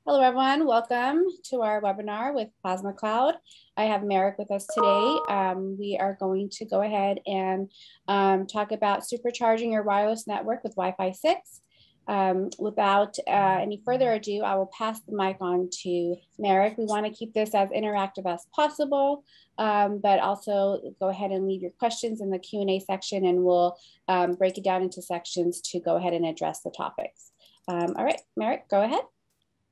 Hello, everyone. Welcome to our webinar with Plasma Cloud. I have Merrick with us today. We are going to go ahead and talk about supercharging your wireless network with Wi-Fi 6. Without any further ado, I will pass the mic on to Merrick. We want to keep this as interactive as possible, but also go ahead and leave your questions in the Q&A section, and we'll break it down into sections to go ahead and address the topics. All right, Merrick, go ahead.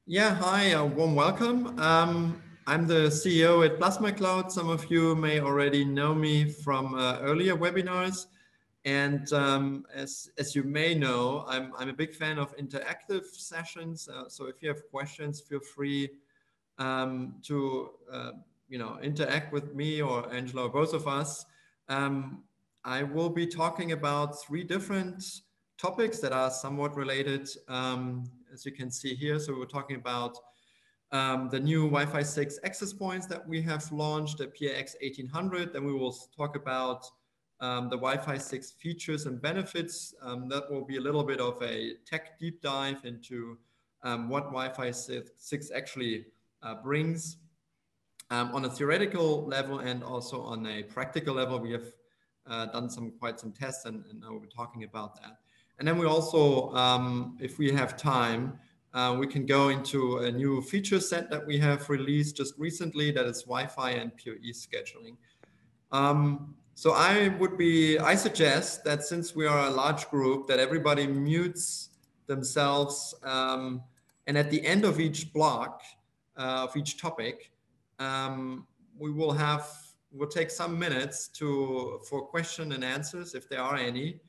Yeah, hi, warm welcome. I'm the CEO at Plasma Cloud. Some of you may already know me from earlier webinars. And as you may know, I'm a big fan of interactive sessions. So if you have questions, feel free to interact with me or Angela or both of us. I will be talking about three different topics that are somewhat related, as you can see here. So we're talking about the new Wi-Fi 6 access points that we have launched, the PAX 1800. Then we will talk about the Wi-Fi 6 features and benefits. That will be a little bit of a tech deep dive into what Wi-Fi 6 actually brings on a theoretical level and also on a practical level. We have done quite some tests, and now we'll be talking about that. And then we also, if we have time, we can go into a new feature set that we have released just recently, that is Wi-Fi and PoE scheduling. So I suggest that since we are a large group, that everybody mutes themselves, and at the end of each block, of each topic, we'll take some minutes for question and answers, if there are any,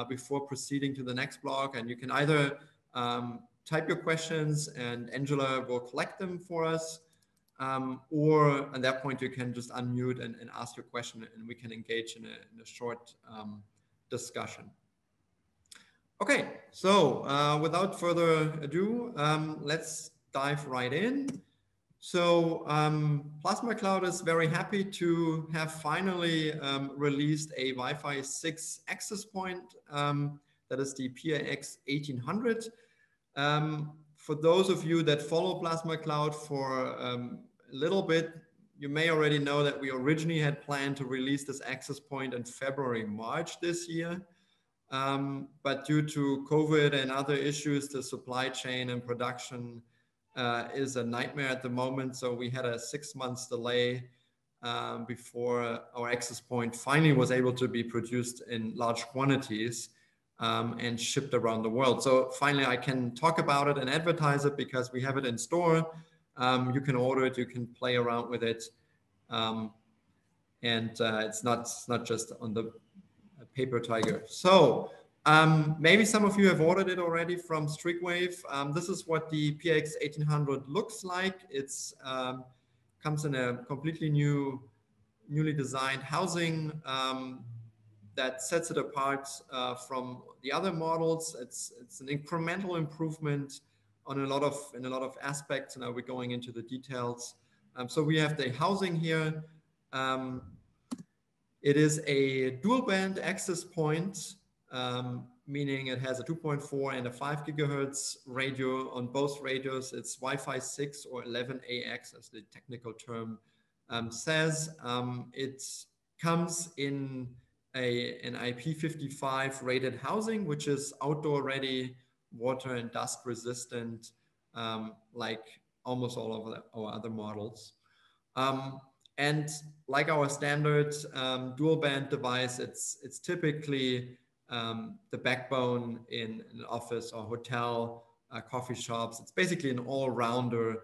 before proceeding to the next block. And you can either type your questions and Angela will collect them for us, or at that point you can just unmute and ask your question, and we can engage in a short discussion. Okay, so without further ado, let's dive right in. So Plasma Cloud is very happy to have finally released a Wi-Fi 6 access point, that is the PAX 1800. For those of you that follow Plasma Cloud for a little bit, you may already know that we originally had planned to release this access point in February, March this year. But due to COVID and other issues, the supply chain and production is a nightmare at the moment. So we had a 6 months delay before our access point finally was able to be produced in large quantities and shipped around the world. So finally I can talk about it and advertise it because we have it in store. You can order it, you can play around with it. And it's not just on the paper tiger. So maybe some of you have ordered it already from Strictwave. This is what the PAX 1800 looks like. It's comes in a completely newly designed housing that sets it apart from the other models. It's an incremental improvement on a lot of aspects, and I'll be going into the details. So we have the housing here. It is a dual band access point, meaning it has a 2.4 and a 5 gigahertz radio. On both radios, it's Wi-Fi 6 or 11AX, as the technical term says. It comes in an IP55 rated housing, which is outdoor ready, water and dust resistant, like almost all of our other models. And like our standard dual band device, it's typically the backbone in an office or hotel, coffee shops. It's basically an all-rounder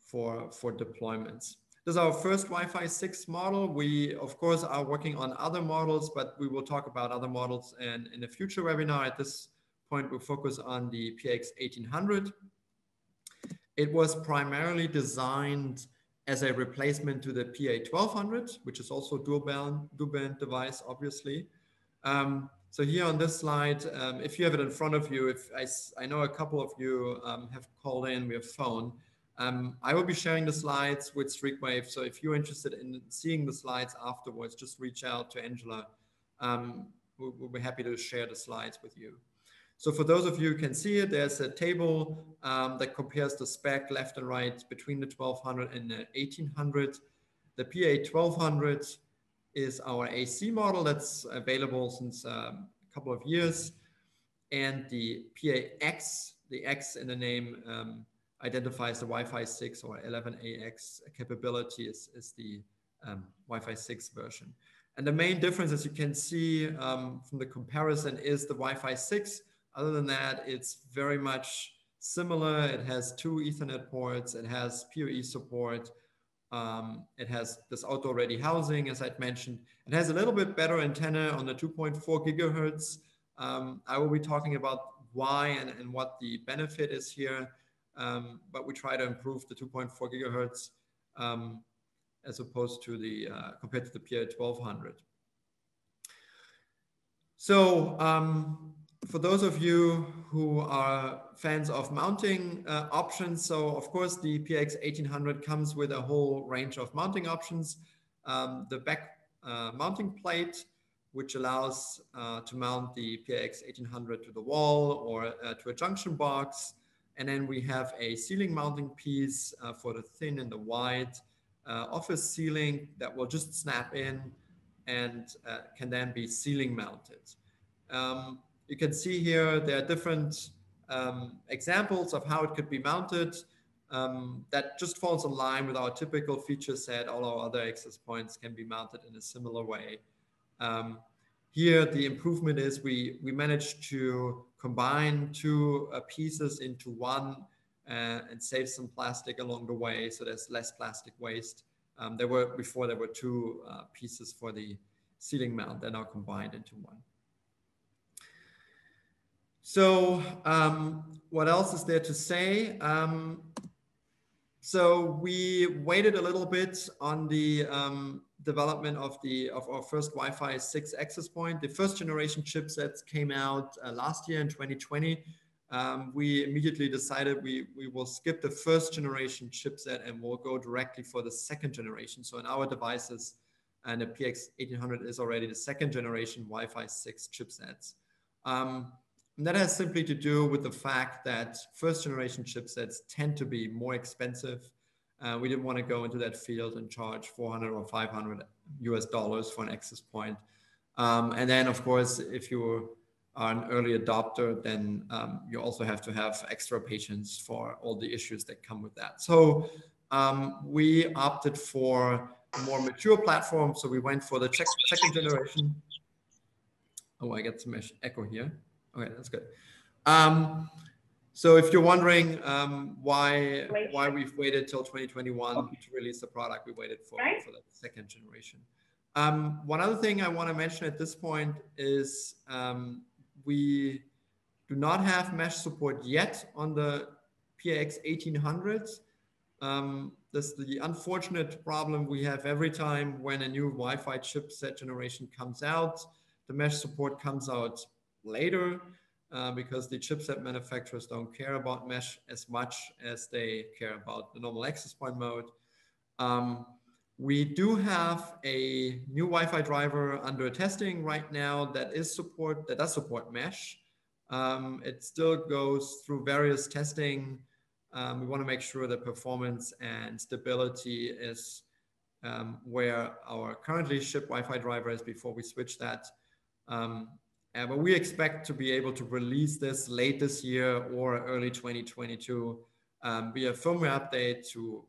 for deployments. This is our first Wi-Fi 6 model. We, of course, are working on other models, but we will talk about other models in a future webinar. At this point, we'll focus on the PAX 1800. It was primarily designed as a replacement to the PA 1200, which is also dual band device, obviously. So here on this slide, if you have it in front of you, if I know a couple of you have called in via phone, I will be sharing the slides with Strictwave. So if you're interested in seeing the slides afterwards, just reach out to Angela. We'll be happy to share the slides with you. So for those of you who can see it, there's a table that compares the spec left and right between the 1200 and the 1800. The PA 1200 is our AC model that's available since a couple of years. And the PAX, the X in the name identifies the Wi-Fi 6 or 11AX capability is the Wi-Fi 6 version. And the main difference, as you can see from the comparison, is the Wi-Fi 6. Other than that, it's very much similar. It has 2 Ethernet ports. It has PoE support. It has this outdoor ready housing, as I'd mentioned. It has a little bit better antenna on the 2.4 gigahertz. I will be talking about why and what the benefit is here, but we try to improve the 2.4 gigahertz as opposed to the compared to the PA 1200. So for those of you who are fans of mounting options, so of course the PX 1800 comes with a whole range of mounting options. The back mounting plate, which allows to mount the PX 1800 to the wall or to a junction box. And then we have a ceiling mounting piece for the thin and the wide office ceiling that will just snap in and can then be ceiling mounted. You can see here there are different examples of how it could be mounted. That just falls in line with our typical feature set. All our other access points can be mounted in a similar way. Here, the improvement is we managed to combine 2 pieces into one and save some plastic along the way, so there's less plastic waste. Before there were 2 pieces for the ceiling mount. They're now combined into one. So what else is there to say? So we waited a little bit on the development of our first Wi-Fi 6 access point. The first generation chipsets came out last year in 2020. We immediately decided we will skip the first generation chipset and we'll go directly for the second generation. So in our devices, and the PX 1800 is already the second generation Wi-Fi 6 chipsets. And that has simply to do with the fact that first generation chipsets tend to be more expensive. We didn't want to go into that field and charge $400 or $500 for an access point. And then, of course, if you are an early adopter, then you also have to have extra patience for all the issues that come with that. So we opted for a more mature platform. So we went for the second generation. Oh, I get some echo here. Okay, that's good. So if you're wondering why we've waited till 2021 to release the product, we waited for the second generation. One other thing I want to mention at this point is we do not have mesh support yet on the PX 1800. This is the unfortunate problem we have every time when a new Wi-Fi chipset generation comes out. The mesh support comes out later because the chipset manufacturers don't care about mesh as much as they care about the normal access point mode. We do have a new Wi-Fi driver under testing right now that does support mesh. It still goes through various testing. We want to make sure that performance and stability is where our currently shipped Wi-Fi driver is before we switch that. But we expect to be able to release this late this year or early 2022 via firmware update to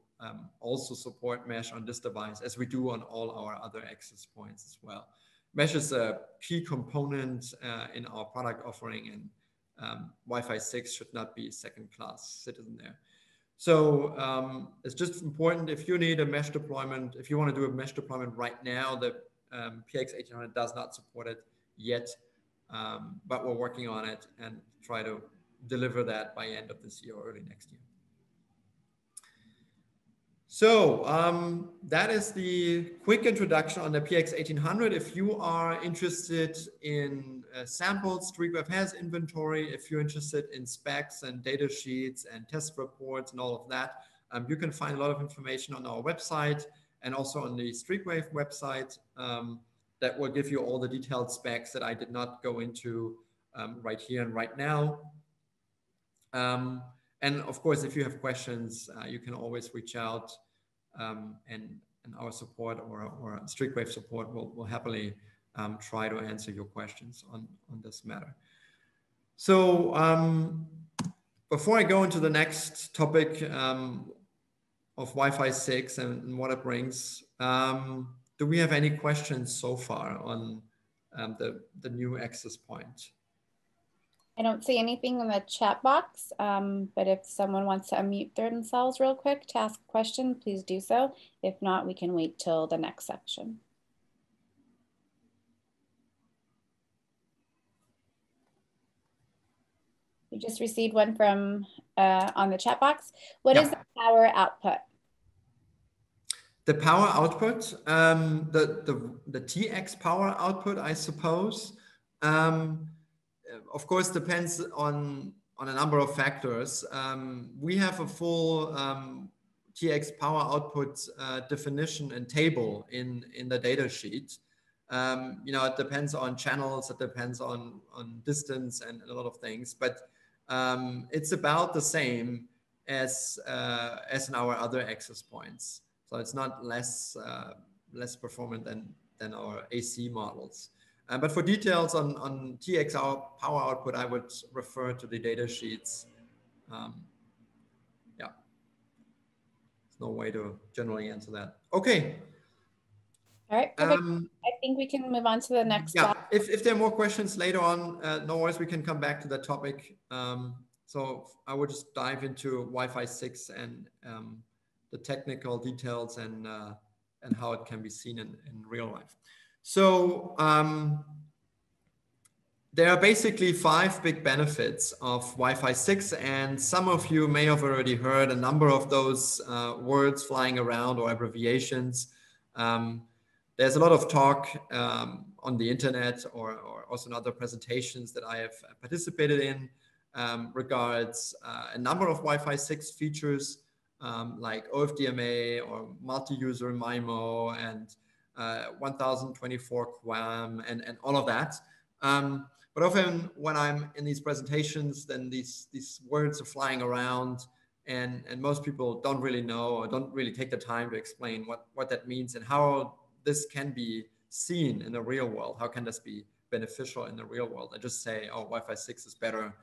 also support mesh on this device, as we do on all our other access points as well. Mesh is a key component in our product offering, and Wi-Fi 6 should not be a second-class citizen there. So it's just important, if you need a mesh deployment, if you want to do a mesh deployment right now, the PX 1800 does not support it yet, but we're working on it and try to deliver that by end of this year or early next year. So that is the quick introduction on the PX 1800. If you are interested in samples, Strictwave has inventory. If you're interested in specs and data sheets and test reports and all of that, you can find a lot of information on our website and also on the Strictwave website that will give you all the detailed specs that I did not go into right here and right now. And of course, if you have questions, you can always reach out, and our support or Strictwave support will happily try to answer your questions on this matter. So before I go into the next topic of Wi-Fi 6 and what it brings, do we have any questions so far on the new access point? I don't see anything in the chat box, but if someone wants to unmute themselves real quick to ask a question, please do so. If not, we can wait till the next section. We just received one from on the chat box. What is the power output? The power output, the TX power output, I suppose, of course, depends on a number of factors. We have a full TX power output definition and table in the data sheet. It depends on channels, it depends on distance and a lot of things, but it's about the same as in our other access points. So it's not less performant than our AC models. But for details on TX power output, I would refer to the data sheets. Yeah, there's no way to generally answer that. Okay. All right, perfect. I think we can move on to the next. Yeah, if there are more questions later on, no worries, we can come back to that topic. So I would just dive into Wi-Fi 6 and the technical details and how it can be seen in real life. So there are basically 5 big benefits of Wi-Fi 6, and some of you may have already heard a number of those words flying around or abbreviations. There's a lot of talk on the internet or also in other presentations that I have participated in regards a number of Wi-Fi 6 features like OFDMA or multi-user MIMO and 1024 QAM and all of that. But often when I'm in these presentations, then these words are flying around and most people don't really know or don't really take the time to explain what that means and how this can be seen in the real world. How can this be beneficial in the real world? I just say, oh, Wi-Fi 6 is better.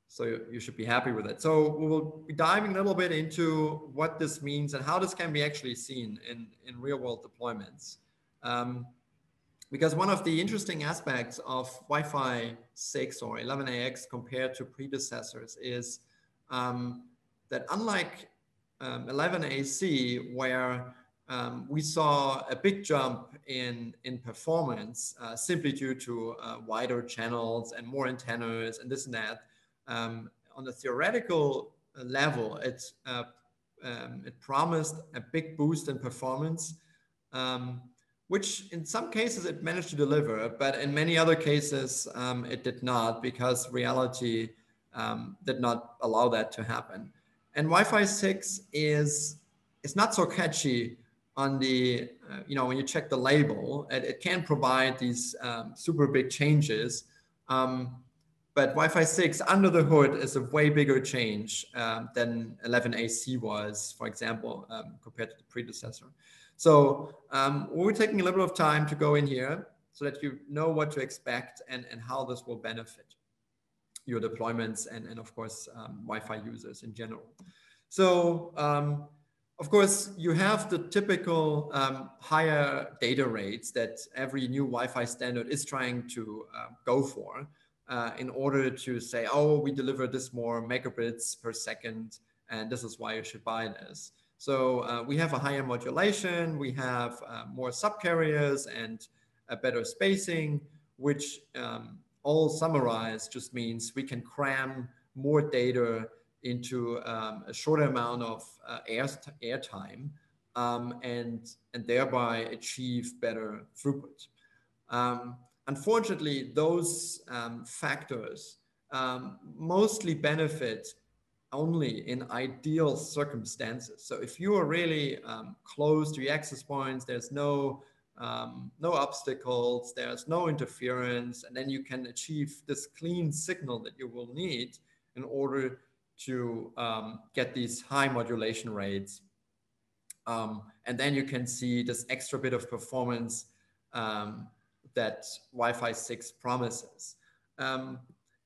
So you should be happy with it. So we will be diving a little bit into what this means and how this can be actually seen in real world deployments. Because one of the interesting aspects of Wi-Fi 6 or 11ax compared to predecessors is that unlike 11ac, where we saw a big jump in performance simply due to wider channels and more antennas and this and that. On the theoretical level, it promised a big boost in performance, which in some cases it managed to deliver, but in many other cases it did not, because reality did not allow that to happen. And Wi-Fi 6 is not so catchy on the, when you check the label. It can provide these super big changes. But Wi-Fi 6 under the hood is a way bigger change than 11ac was, for example, compared to the predecessor. So we're taking a little bit of time to go in here so that you know what to expect and how this will benefit your deployments and of course, Wi-Fi users in general. So, of course, you have the typical higher data rates that every new Wi-Fi standard is trying to go for in order to say, oh, we deliver this more megabits per second, and this is why you should buy this. So we have a higher modulation, we have more subcarriers and a better spacing, which all summarized just means we can cram more data into a shorter amount of airtime and thereby achieve better throughput. Unfortunately, those factors mostly benefit only in ideal circumstances. So if you are really close to your access points, there's no no obstacles, there's no interference, and then you can achieve this clean signal that you will need in order to get these high modulation rates. And then you can see this extra bit of performance that Wi-Fi 6 promises.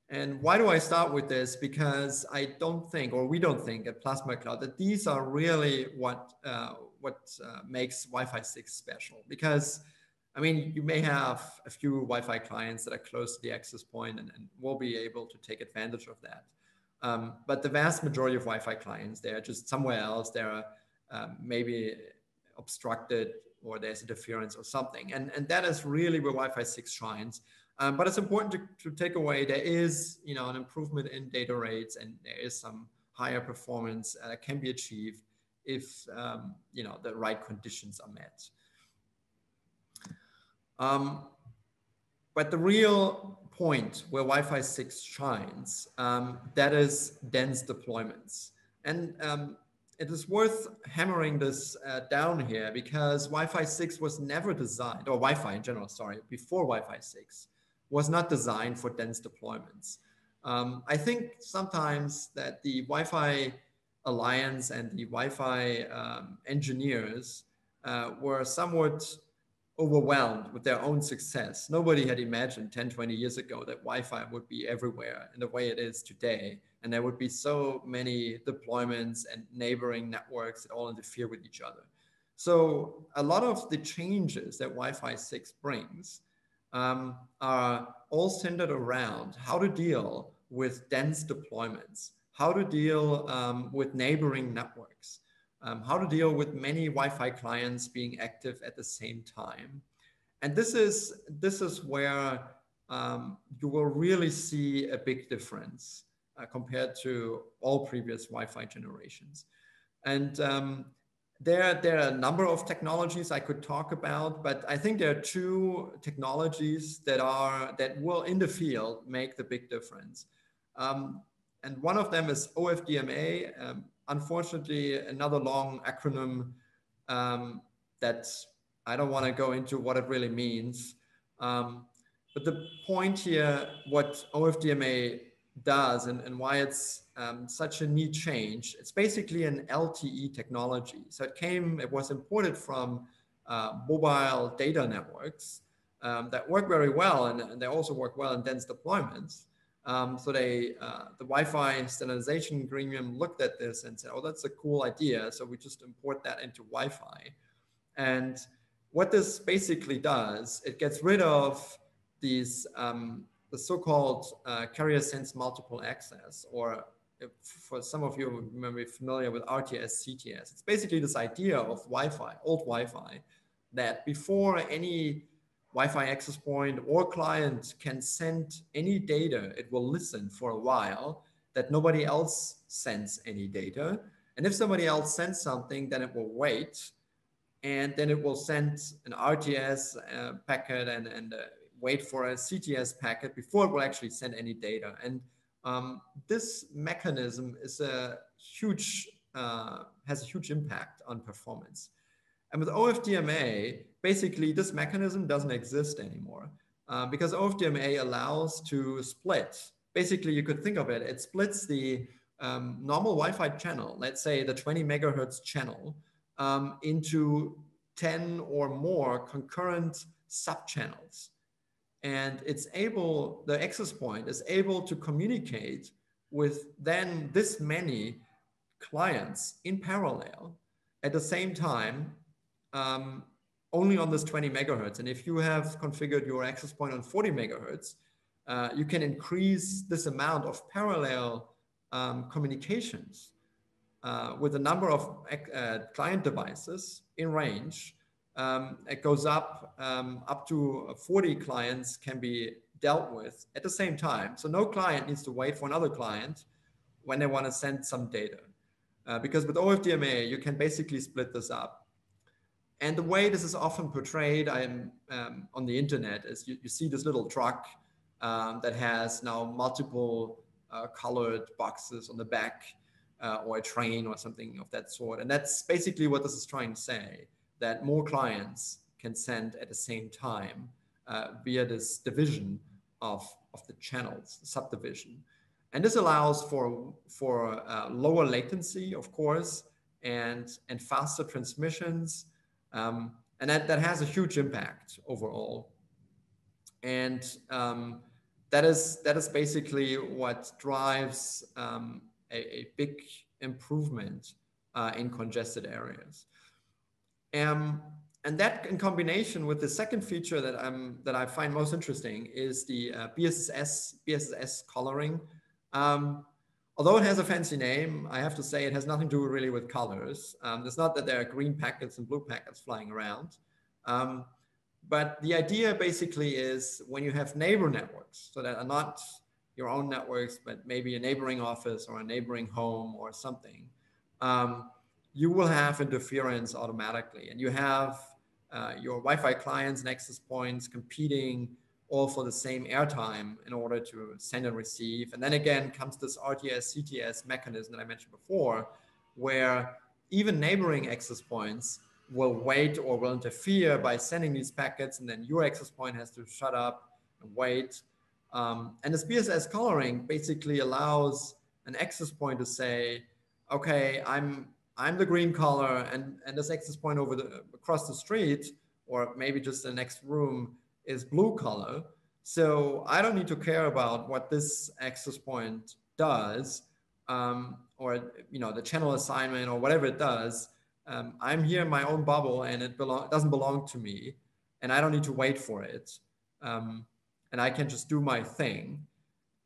And why do I start with this? Because I don't think, or we don't think at Plasma Cloud, that these are really what makes Wi-Fi 6 special. Because, I mean, you may have a few Wi-Fi clients that are close to the access point and will be able to take advantage of that. But the vast majority of Wi-Fi clients, they're just somewhere else. They're maybe obstructed, or there's interference or something. And that is really where Wi-Fi 6 shines. But it's important to take away there is, an improvement in data rates, and there is some higher performance that can be achieved if, the right conditions are met. But the real point where Wi-Fi 6 shines, that is dense deployments. And it is worth hammering this down here, because Wi-Fi 6 was never designed, or Wi-Fi in general, sorry, before Wi-Fi 6 was not designed for dense deployments. I think sometimes that the Wi-Fi Alliance and the Wi-Fi engineers were somewhat overwhelmed with their own success. Nobody had imagined 10, 20 years ago that Wi-Fi would be everywhere in the way it is today. And there would be so many deployments and neighboring networks that all interfere with each other. So a lot of the changes that Wi-Fi 6 brings are all centered around how to deal with dense deployments, how to deal with neighboring networks, how to deal with many Wi-Fi clients being active at the same time. And this is where you will really see a big difference compared to all previous Wi-Fi generations. And there are a number of technologies I could talk about, but I think there are two technologies that will in the field make the big difference. And one of them is OFDMA. Unfortunately, another long acronym that I don't want to go into what it really means. But the point here, what OFDMA does and why it's such a neat change, it's basically an LTE technology. So it was imported from mobile data networks that work very well, and they also work well in dense deployments. So the Wi-Fi standardization gremium looked at this and said, oh, that's a cool idea. So we just import that into Wi-Fi. And what this basically does, it gets rid of these, the so-called carrier sense multiple access, or for some of you who may be familiar with RTS, CTS. It's basically this idea of Wi-Fi, old Wi-Fi, that before any Wi-Fi access point or client can send any data, it will listen for a while that nobody else sends any data. And if somebody else sends something, then it will wait. And then it will send an RTS packet and wait for a CTS packet before it will actually send any data. And this mechanism is has a huge impact on performance. And with OFDMA, basically this mechanism doesn't exist anymore because OFDMA allows to split. Basically, you could think of it, it splits the normal Wi-Fi channel, let's say the 20 megahertz channel, into 10 or more concurrent sub-channels. And the access point is able to communicate with then this many clients in parallel at the same time, only on this 20 megahertz. And if you have configured your access point on 40 megahertz, you can increase this amount of parallel communications with a number of client devices in range. It goes up to 40 clients can be dealt with at the same time. So no client needs to wait for another client when they want to send some data. Because with OFDMA, you can basically split this up. And the way this is often portrayed on the internet is you see this little truck that has now multiple colored boxes on the back, or a train or something of that sort. And that's basically what this is trying to say, that more clients can send at the same time via this division of the channels, subdivision. And this allows for lower latency, of course, and faster transmissions. And that has a huge impact overall. And that is basically what drives a big improvement in congested areas. And that, in combination with the second feature that I find most interesting, is the BSS coloring. Although it has a fancy name, I have to say it has nothing to do really with colors. It's not that there are green packets and blue packets flying around. But the idea basically is when you have neighbor networks, so that are not your own networks, but maybe a neighboring office or a neighboring home or something, you will have interference automatically. And you have your Wi-Fi clients and access points competing all for the same airtime in order to send and receive. And then again comes this RTS, CTS mechanism that I mentioned before, where even neighboring access points will wait or will interfere by sending these packets, and then your access point has to shut up and wait. And this BSS coloring basically allows an access point to say, okay, I'm the green color, and this access point across the street, or maybe just the next room, is blue color. So I don't need to care about what this access point does, or the channel assignment or whatever it does. I'm here in my own bubble, and it doesn't belong to me, and I don't need to wait for it. And I can just do my thing.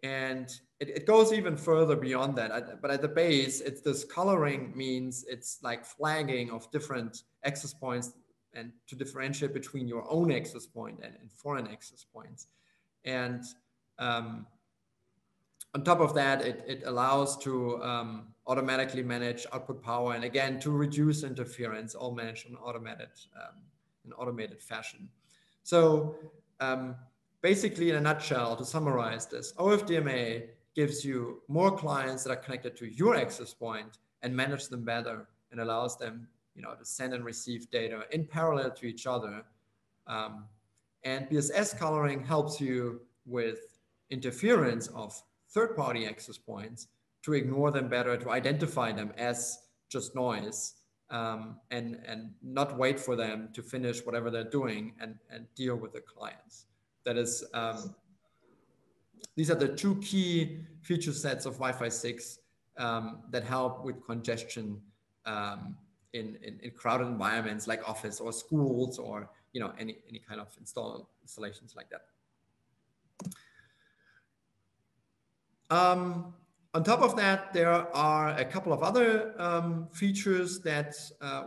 And it goes even further beyond that. But at the base, it's this coloring means it's like flagging of different access points, and to differentiate between your own access point and foreign access points. And on top of that, it allows to automatically manage output power, and again, to reduce interference, all managed in automated fashion. So basically, in a nutshell, to summarize this, OFDMA gives you more clients that are connected to your access point and manage them better, and allows them to send and receive data in parallel to each other. And BSS coloring helps you with interference of third-party access points to ignore them better, to identify them as just noise, and not wait for them to finish whatever they're doing and deal with the clients. That is, these are the two key feature sets of Wi-Fi 6 that help with congestion in crowded environments like office or schools, or any kind of installations like that. On top of that, there are a couple of other features that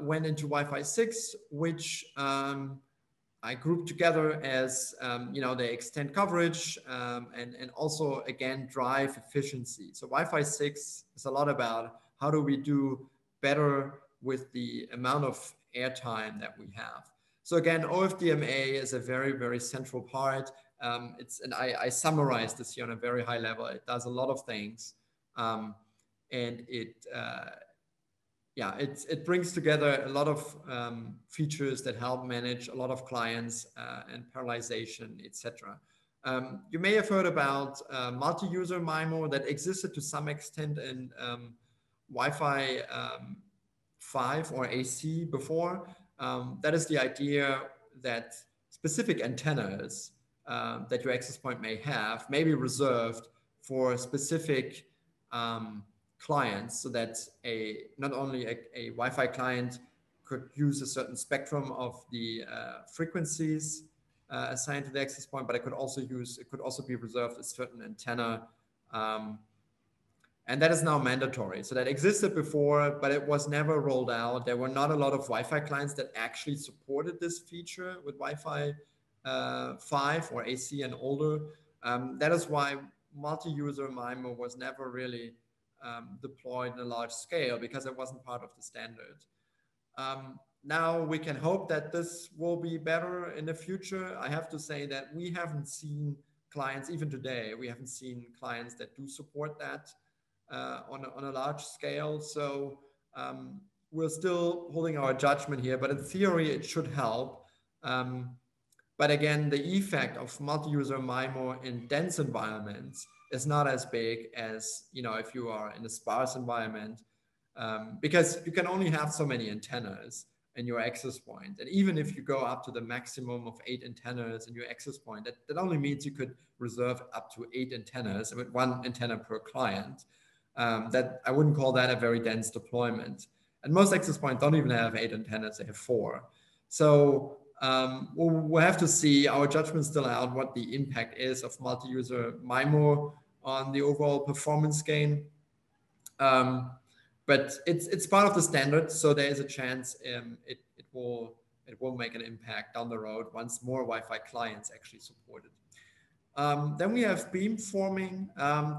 went into Wi-Fi 6, which I grouped together as they extend coverage and also, again, drive efficiency. So Wi-Fi 6 is a lot about how do we do better with the amount of airtime that we have. So again, OFDMA is a very, very central part. And I summarized this here on a very high level. It does a lot of things, and it brings together a lot of features that help manage a lot of clients and parallelization, etc. You may have heard about multi-user MIMO that existed to some extent in Wi-Fi 5 or AC before. That is the idea that specific antennas that your access point may have may be reserved for specific clients, so that not only a Wi-Fi client could use a certain spectrum of the frequencies assigned to the access point, but it could also be reserved a certain antenna. And that is now mandatory. So that existed before, but it was never rolled out. There were not a lot of Wi-Fi clients that actually supported this feature with Wi-Fi 5 or AC and older. That is why multi-user MIMO was never really deployed in a large scale, because it wasn't part of the standard. Now we can hope that this will be better in the future. I have to say that we haven't seen clients, even today, we haven't seen clients that do support that on a large scale. So we're still holding our judgment here, but in theory, it should help. But again, the effect of multi-user MIMO in dense environments is not as big as, if you are in a sparse environment, because you can only have so many antennas in your access point. And even if you go up to the maximum of 8 antennas in your access point, that only means you could reserve up to 8 antennas with 1 antenna per client. That I wouldn't call that a very dense deployment. And most access points don't even have 8 antennas, they have 4. So we'll have to see. Our judgment still out what the impact is of multi-user MIMO on the overall performance gain. But it's part of the standard, so there is a chance it will make an impact down the road once more Wi-Fi clients actually support it. Then we have beamforming.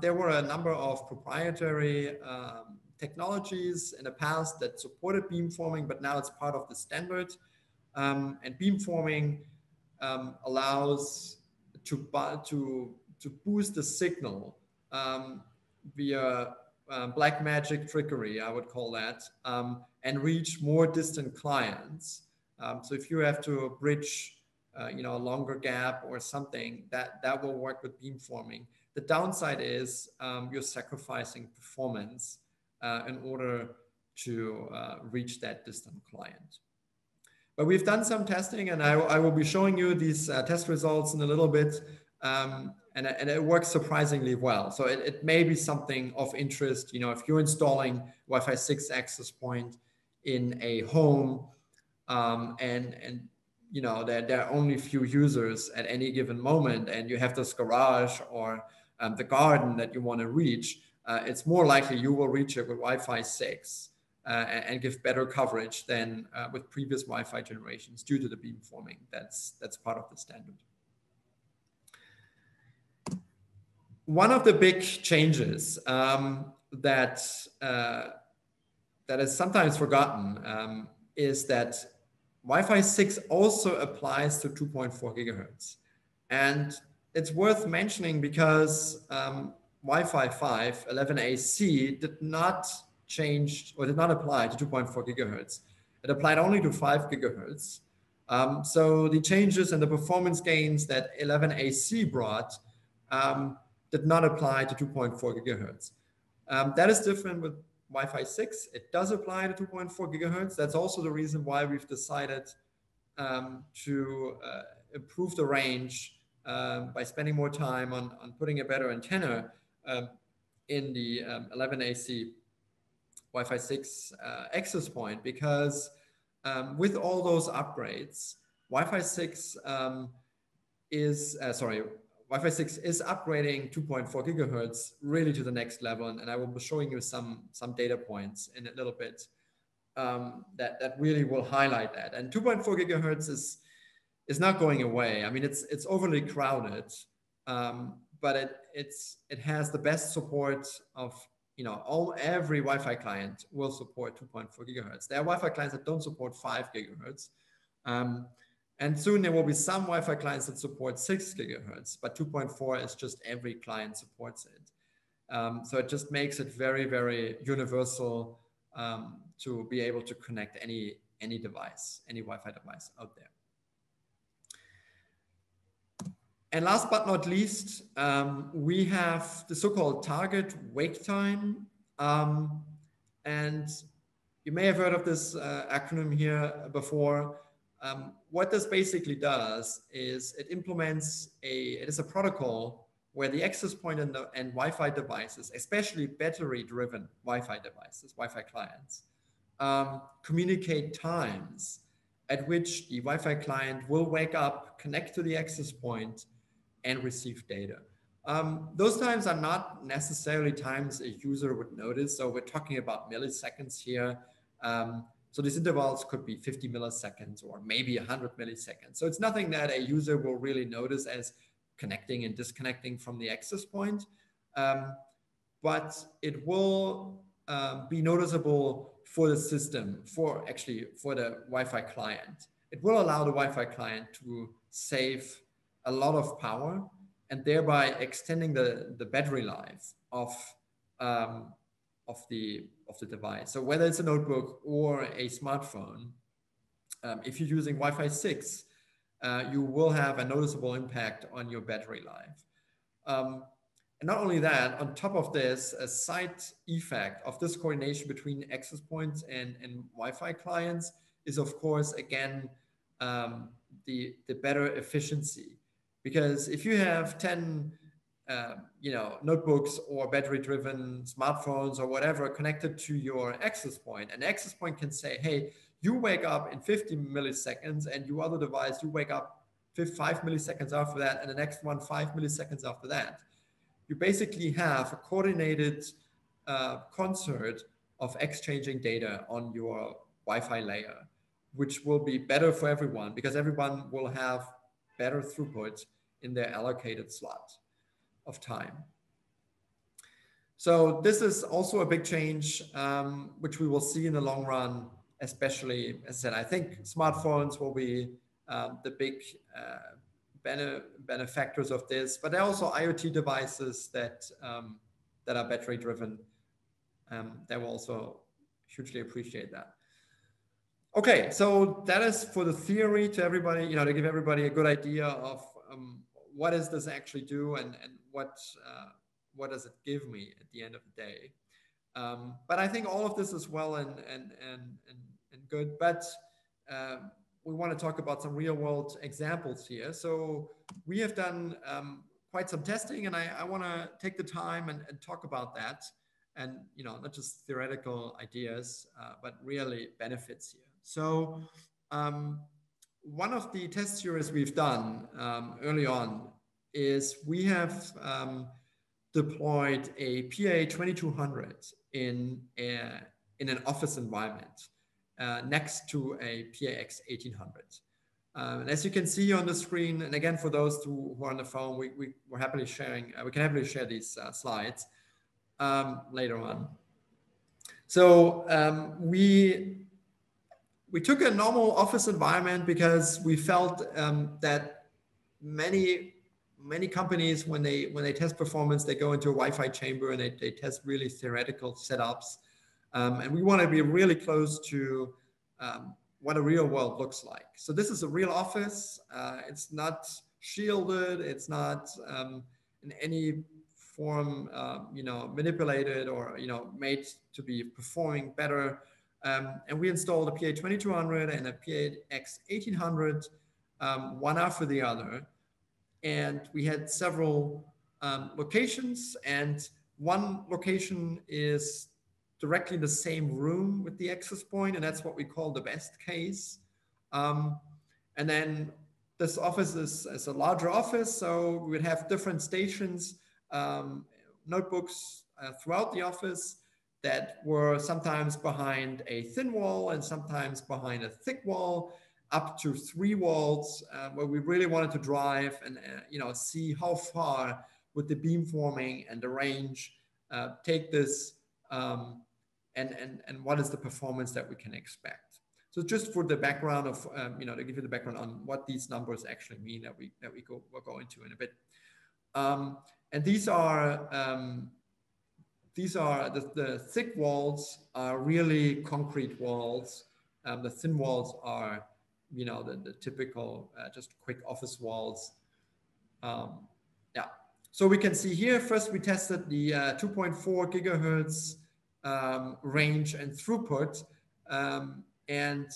There were a number of proprietary technologies in the past that supported beamforming, but now it's part of the standard. And beamforming allows to boost the signal via black magic trickery, I would call that, and reach more distant clients. So if you have to bridge a longer gap or something, that will work with beamforming. The downside is you're sacrificing performance in order to reach that distant client. But we've done some testing, and I will be showing you these test results in a little bit, and it works surprisingly well. So it may be something of interest, if you're installing Wi-Fi 6 access point in a home, and there are only few users at any given moment, and you have this garage or the garden that you want to reach, it's more likely you will reach it with Wi-Fi 6 and give better coverage than with previous Wi-Fi generations due to the beamforming. That's part of the standard. One of the big changes that is sometimes forgotten is that Wi-Fi 6 also applies to 2.4 gigahertz. And it's worth mentioning because Wi-Fi 5, 11AC, did not apply to 2.4 gigahertz. It applied only to 5 gigahertz. So the changes and the performance gains that 11AC brought did not apply to 2.4 gigahertz. That is different with Wi-Fi 6. It does apply to 2.4 gigahertz. That's also the reason why we've decided to improve the range by spending more time on putting a better antenna in the 11AC Wi-Fi 6 access point, because with all those upgrades, Wi-Fi 6 is upgrading 2.4 gigahertz really to the next level. And I will be showing you some data points in a little bit that really will highlight that. And 2.4 gigahertz is not going away. I mean, it's overly crowded, but it has the best support of every Wi-Fi client will support 2.4 gigahertz. There are Wi-Fi clients that don't support 5 gigahertz. And soon there will be some Wi-Fi clients that support 6 gigahertz, but 2.4 is just every client supports it. So it just makes it very, very universal to be able to connect any device, any Wi-Fi device out there. And last but not least, we have the so-called target wake time. And you may have heard of this acronym here before. What this basically does is it implements it is a protocol where the access point and Wi-Fi devices, especially battery-driven Wi-Fi devices, Wi-Fi clients, communicate times at which the Wi-Fi client will wake up, connect to the access point, and receive data. Those times are not necessarily times a user would notice. So we're talking about milliseconds here. So these intervals could be 50 milliseconds or maybe 100 milliseconds. So it's nothing that a user will really notice as connecting and disconnecting from the access point. But it will be noticeable for the system, for the Wi-Fi client. It will allow the Wi-Fi client to save a lot of power and thereby extending the battery life of the device. So whether it's a notebook or a smartphone, if you're using Wi-Fi 6, you will have a noticeable impact on your battery life. And not only that, on top of this, a side effect of this coordination between access points and Wi-Fi clients is, of course, again, the better efficiency. Because if you have 10 notebooks or battery-driven smartphones or whatever connected to your access point, an access point can say, hey, you wake up in 50 milliseconds, and your other device, you wake up 5 milliseconds after that, and the next one 5 milliseconds after that. You basically have a coordinated concert of exchanging data on your Wi-Fi layer, which will be better for everyone because everyone will have better throughput in their allocated slot of time. So this is also a big change, which we will see in the long run, especially, as I said, I think smartphones will be the big benefactors of this, but there are also IoT devices that are battery driven. They will also hugely appreciate that. Okay, so that is for the theory to everybody, to give everybody a good idea of what does this actually do and what does it give me at the end of the day. But I think all of this is well and good, but we want to talk about some real world examples here. So we have done quite some testing, and I want to take the time and talk about that, and not just theoretical ideas, but really benefits here. So one of the test series we've done early on is we have deployed a PA2200 in an office environment next to a PAX1800. And as you can see on the screen, and again, for those who are on the phone, we're happily sharing, we can happily share these slides later on. So we took a normal office environment because we felt that many companies, when they test performance, they go into a Wi-Fi chamber and they test really theoretical setups. And we want to be really close to what a real world looks like. So this is a real office. It's not shielded. It's not in any form, manipulated or, made to be performing better. And we installed a PA2200 and a PAX1800, one after the other. And we had several locations, and one location is directly in the same room with the access point, and that's what we call the best case. And then this office is a larger office, so we would have different stations, notebooks throughout the office that were sometimes behind a thin wall and sometimes behind a thick wall, up to 3 walls, where we really wanted to drive and see how far would the beamforming and the range take this, and what is the performance that we can expect. So just for the background of to give you the background on what these numbers actually mean that we'll go into in a bit. And these are the thick walls are really concrete walls. The thin walls are the typical just quick office walls. Yeah. So we can see here, first we tested the 2.4 gigahertz range and throughput. And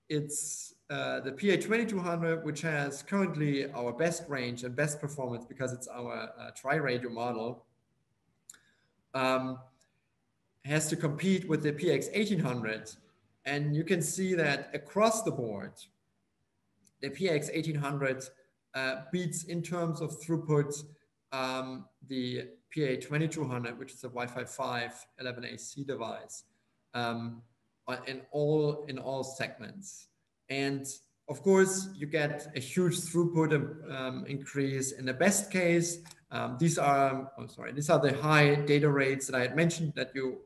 it's the PA2200, which has currently our best range and best performance because it's our tri-radio model. Has to compete with the PX1800. And you can see that across the board, the PX1800 beats in terms of throughput the PA2200, which is a Wi-Fi 5 11AC device, in all segments. And of course, you get a huge throughput increase in the best case. These are the high data rates that I had mentioned that you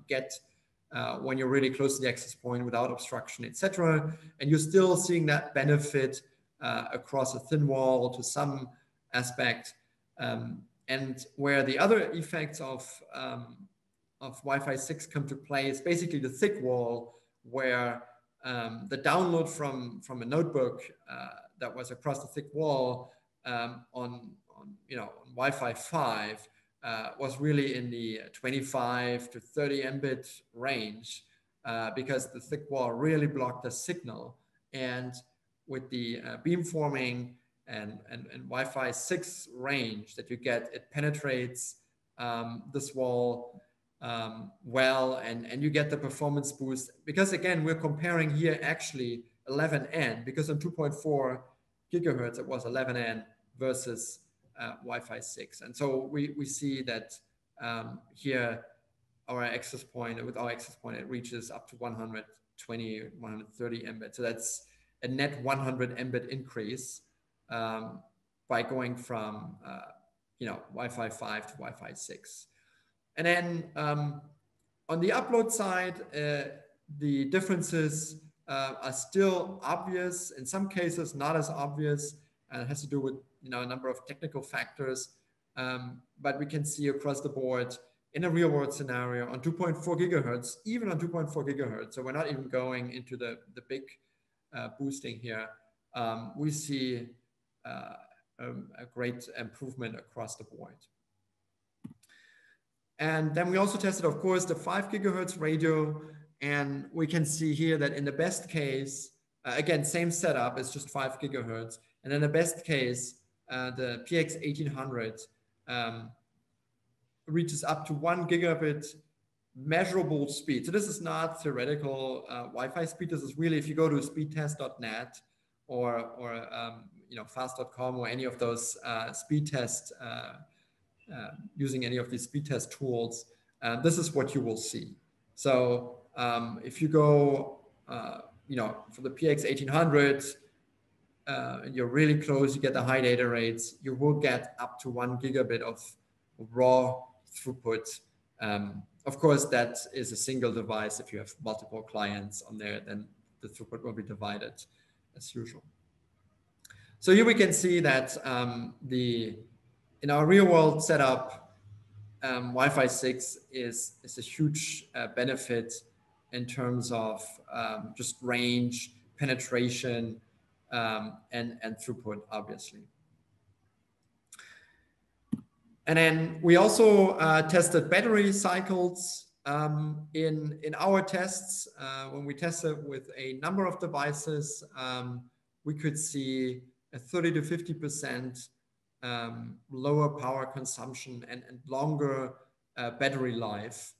get when you're really close to the access point without obstruction, etc. And you're still seeing that benefit across a thin wall to some aspect. And where the other effects of Wi-Fi 6 come to play is basically the thick wall, where the download from a notebook, that was across the thick wall on Wi-Fi 5 was really in the 25 to 30 Mbit range because the thick wall really blocked the signal. And with the beamforming and Wi-Fi 6 range that you get, it penetrates this wall well, and you get the performance boost. Because again, we're comparing here actually 11N, because on 2.4 gigahertz it was 11N versus Wi-Fi 6. And so we see that here our access point, with our access point, it reaches up to 120, 130 Mbit. So that's a net 100 Mbit increase by going from Wi-Fi 5 to Wi-Fi 6. And then on the upload side, the differences are still obvious. In some cases, not as obvious. It has to do with a number of technical factors. But we can see across the board in a real world scenario on 2.4 gigahertz, even on 2.4 gigahertz. So we're not even going into the big boosting here. We see a great improvement across the board. And then we also tested, of course, the 5 gigahertz radio. And we can see here that in the best case, again, same setup, it's just 5 gigahertz. And in the best case, the PX 1800 reaches up to 1 gigabit measurable speed. So this is not theoretical Wi-Fi speed. This is really, if you go to speedtest.net or fast.com or any of those speed test, using any of these speed test tools, this is what you will see. So if you go, for the PX 1800, and you're really close, you get the high data rates, you will get up to 1 gigabit of raw throughput. Of course, that is a single device. If you have multiple clients on there, then the throughput will be divided as usual. So here we can see that in our real world setup, Wi-Fi 6 is a huge benefit in terms of just range, penetration, and throughput, obviously. And then we also tested battery cycles in our tests. When we tested with a number of devices, we could see a 30 to 50% lower power consumption and longer battery life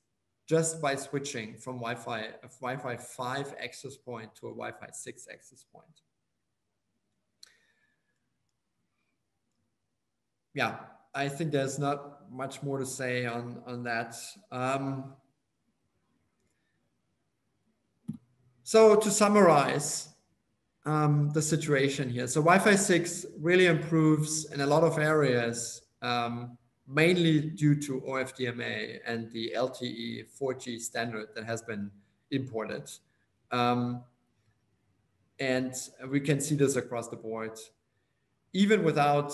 just by switching from Wi-Fi 5 access point to a Wi-Fi 6 access point. Yeah, I think there's not much more to say on that. So to summarize the situation here. So Wi-Fi 6 really improves in a lot of areas, mainly due to OFDMA and the LTE 4G standard that has been imported. And we can see this across the board. Even without,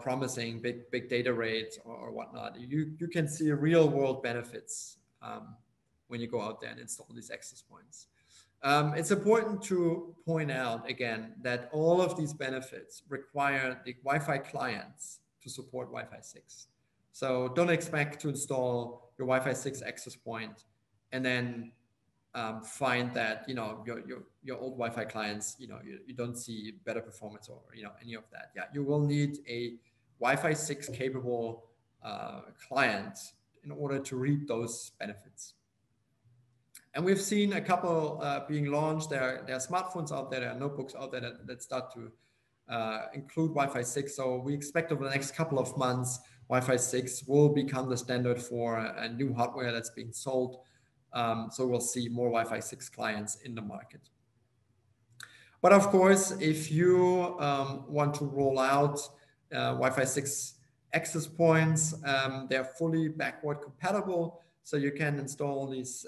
promising big data rates or whatnot, you can see real world benefits when you go out there and install these access points. It's important to point out again that all of these benefits require the Wi-Fi clients to support Wi-Fi 6. So don't expect to install your Wi-Fi 6 access point and then find that your old Wi-Fi clients you don't see better performance or any of that. Yeah, you will need a Wi-Fi 6 capable client in order to reap those benefits. And we've seen a couple being launched. There are smartphones out there, there are notebooks out there that start to include Wi-Fi 6. So we expect over the next couple of months, Wi-Fi 6 will become the standard for a new hardware that's being sold. So we'll see more Wi-Fi 6 clients in the market. But of course, if you want to roll out Wi-Fi 6 access points, they're fully backward compatible. So you can install these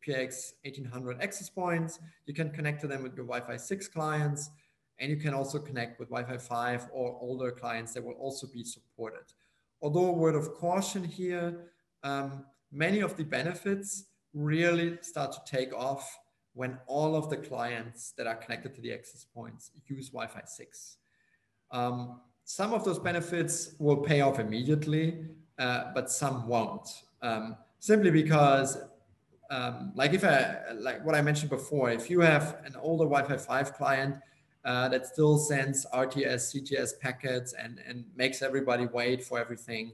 PX 1800 access points. You can connect to them with your Wi-Fi 6 clients, and you can also connect with Wi-Fi 5 or older clients that will also be supported. Although a word of caution here, many of the benefits really start to take off when all of the clients that are connected to the access points use Wi-Fi 6. Some of those benefits will pay off immediately, but some won't. Simply because, like what I mentioned before, if you have an older Wi-Fi 5 client that still sends RTS, CTS packets and makes everybody wait for everything,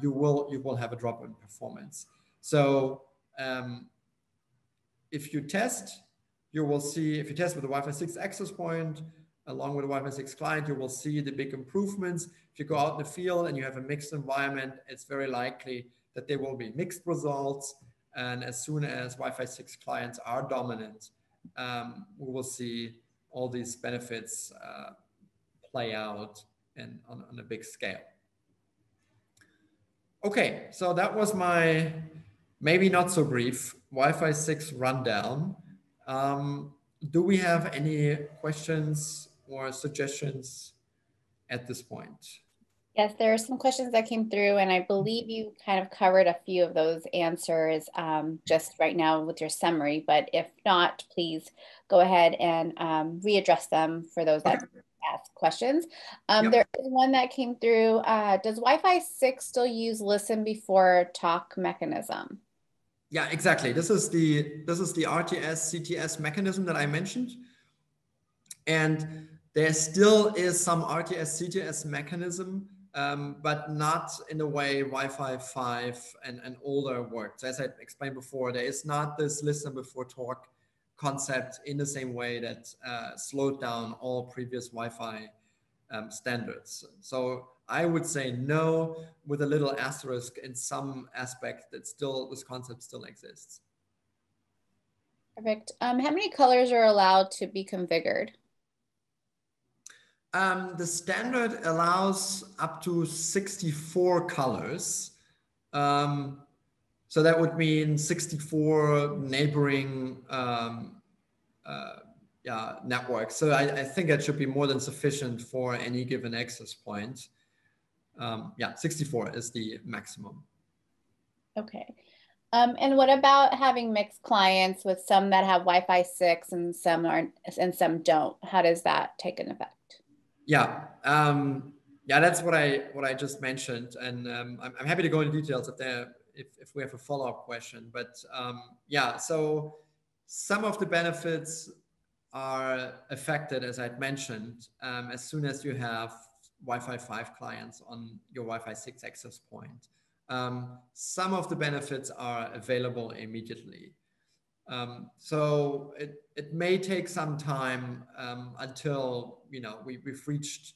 you will have a drop in performance. So if you test, you will see, if you test with the Wi-Fi 6 access point along with the Wi-Fi 6 client, you will see the big improvements. If you go out in the field and you have a mixed environment, it's very likely that there will be mixed results. And as soon as Wi-Fi 6 clients are dominant, we will see all these benefits play out on a big scale. Okay, so that was my maybe not so brief Wi-Fi 6 rundown. Do we have any questions or suggestions at this point? Yes, there are some questions that came through, and I believe you kind of covered a few of those answers just right now with your summary. But if not, please go ahead and readdress them for those that ask questions. Yep. There is one that came through. Does Wi-Fi 6 still use listen before talk mechanism? Yeah, exactly. This is the RTS CTS mechanism that I mentioned, and there still is some RTS CTS mechanism, but not in the way Wi-Fi 5 and older worked. So as I explained before, there is not this listen before talk concept in the same way that slowed down all previous Wi-Fi standards. So I would say no, with a little asterisk in some aspect that still this concept still exists. Perfect. How many colors are allowed to be configured? The standard allows up to 64 colors. So that would mean 64 neighboring networks. So I think that should be more than sufficient for any given access point. 64 is the maximum. Okay. And what about having mixed clients with some that have Wi-Fi 6 and some aren't, and some don't? How does that take an effect? Yeah, that's what I just mentioned, and I'm happy to go into details if we have a follow-up question. But so some of the benefits are affected, as I'd mentioned, as soon as you have Wi-Fi 5 clients on your Wi-Fi 6 access point. Some of the benefits are available immediately. So it may take some time until we've reached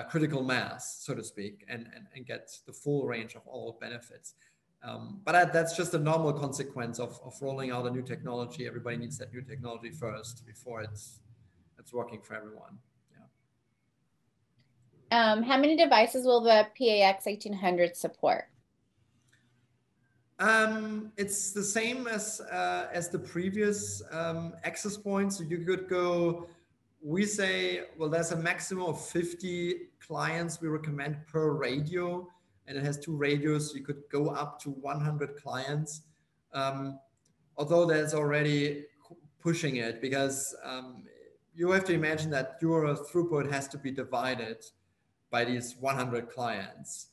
critical mass, so to speak, and get the full range of all benefits. But that's just a normal consequence of rolling out a new technology. Everybody needs that new technology first before it's working for everyone. How many devices will the PAX 1800 support? It's the same as the previous access points. So you could go. We say, well, there's a maximum of 50 clients we recommend per radio, and it has 2 radios. So you could go up to 100 clients. Although there's already pushing it because you have to imagine that your throughput has to be divided by these 100 clients.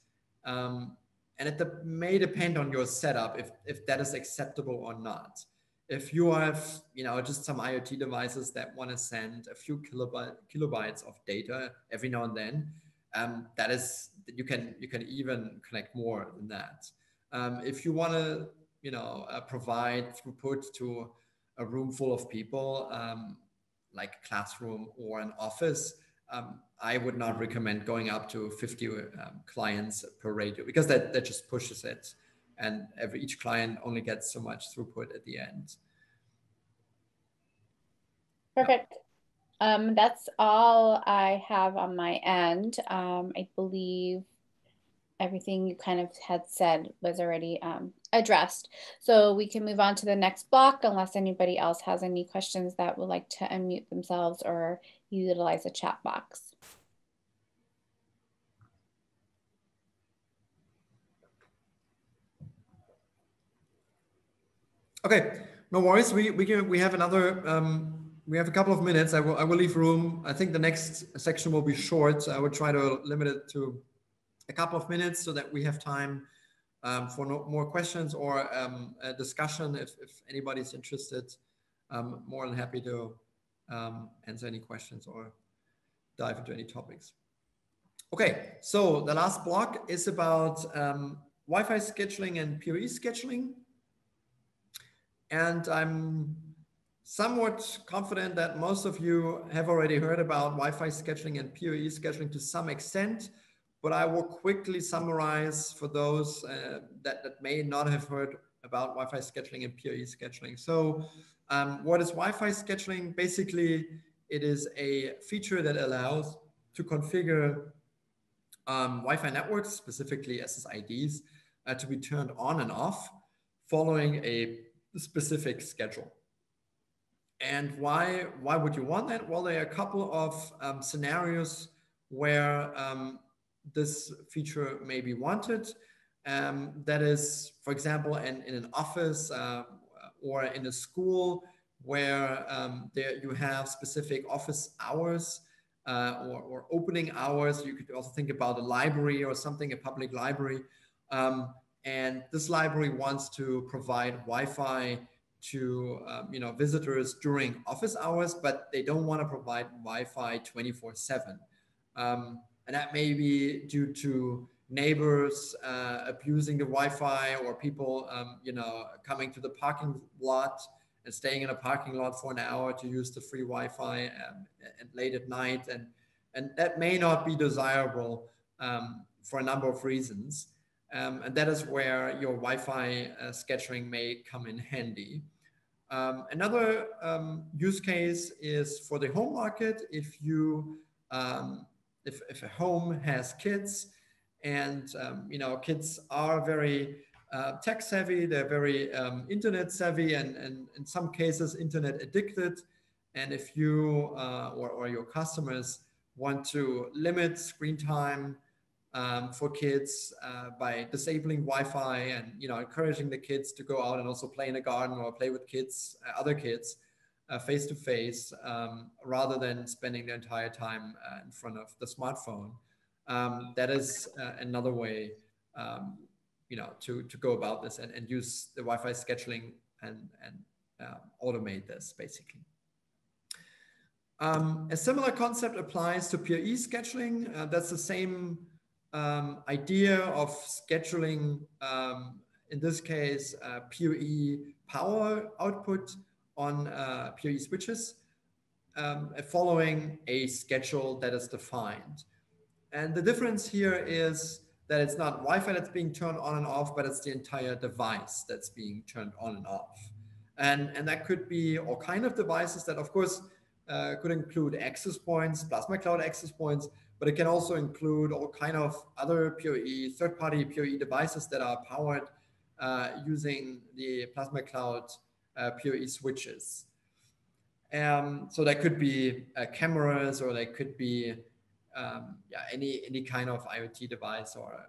And it may depend on your setup if that is acceptable or not. If you have, just some IoT devices that want to send a few kilobytes of data every now and then, that is, you can even connect more than that. If you want to, provide throughput to a room full of people, like a classroom or an office, I would not recommend going up to 50 clients per radio because that just pushes it, and each client only gets so much throughput at the end. Perfect. That's all I have on my end. I believe everything you kind of had said was already addressed. So we can move on to the next block unless anybody else has any questions that would like to unmute themselves or utilize the chat box. Okay, No worries. We have another we have a couple of minutes. I will leave room. I think the next section will be short. I will try to limit it to a couple of minutes so that we have time for more questions or a discussion. If anybody's interested, I'm more than happy to answer any questions or dive into any topics. Okay, so the last block is about Wi-Fi scheduling and PoE scheduling. And I'm somewhat confident that most of you have already heard about Wi-Fi scheduling and PoE scheduling to some extent, but I will quickly summarize for those that may not have heard about Wi-Fi scheduling and PoE scheduling. So what is Wi-Fi scheduling? Basically, it is a feature that allows to configure Wi-Fi networks, specifically SSIDs, to be turned on and off following a specific schedule. And why would you want that? Well, there are a couple of scenarios where this feature may be wanted. That is, for example, in an office or in a school where there you have specific office hours or opening hours. You could also think about a library or something, a public library. And this library wants to provide Wi-Fi to visitors during office hours, but they don't want to provide Wi-Fi 24/7. And that may be due to neighbors abusing the Wi-Fi, or people coming to the parking lot and staying in a parking lot for an hour to use the free Wi-Fi and late at night, and that may not be desirable for a number of reasons. And that is where your Wi-Fi scheduling may come in handy. Another use case is for the home market. If you if a home has kids, and kids are very tech savvy, they're very internet savvy, and in some cases internet addicted. And if you or your customers want to limit screen time for kids by disabling Wi-Fi and encouraging the kids to go out and also play in the garden or play with kids, other kids, face to face, rather than spending their entire time in front of the smartphone. That is another way, to go about this and use the Wi-Fi scheduling and automate this basically. A similar concept applies to PoE scheduling. That's the same idea of scheduling, in this case, PoE power output on PoE switches, following a schedule that is defined. And the difference here is that it's not Wi-Fi that's being turned on and off, but it's the entire device that's being turned on and off. And that could be all kind of devices that, of course, could include access points, Plasma Cloud access points, but it can also include all kind of other PoE, third-party PoE devices that are powered using the Plasma Cloud PoE switches. So that could be cameras, or they could be any kind of IoT device, or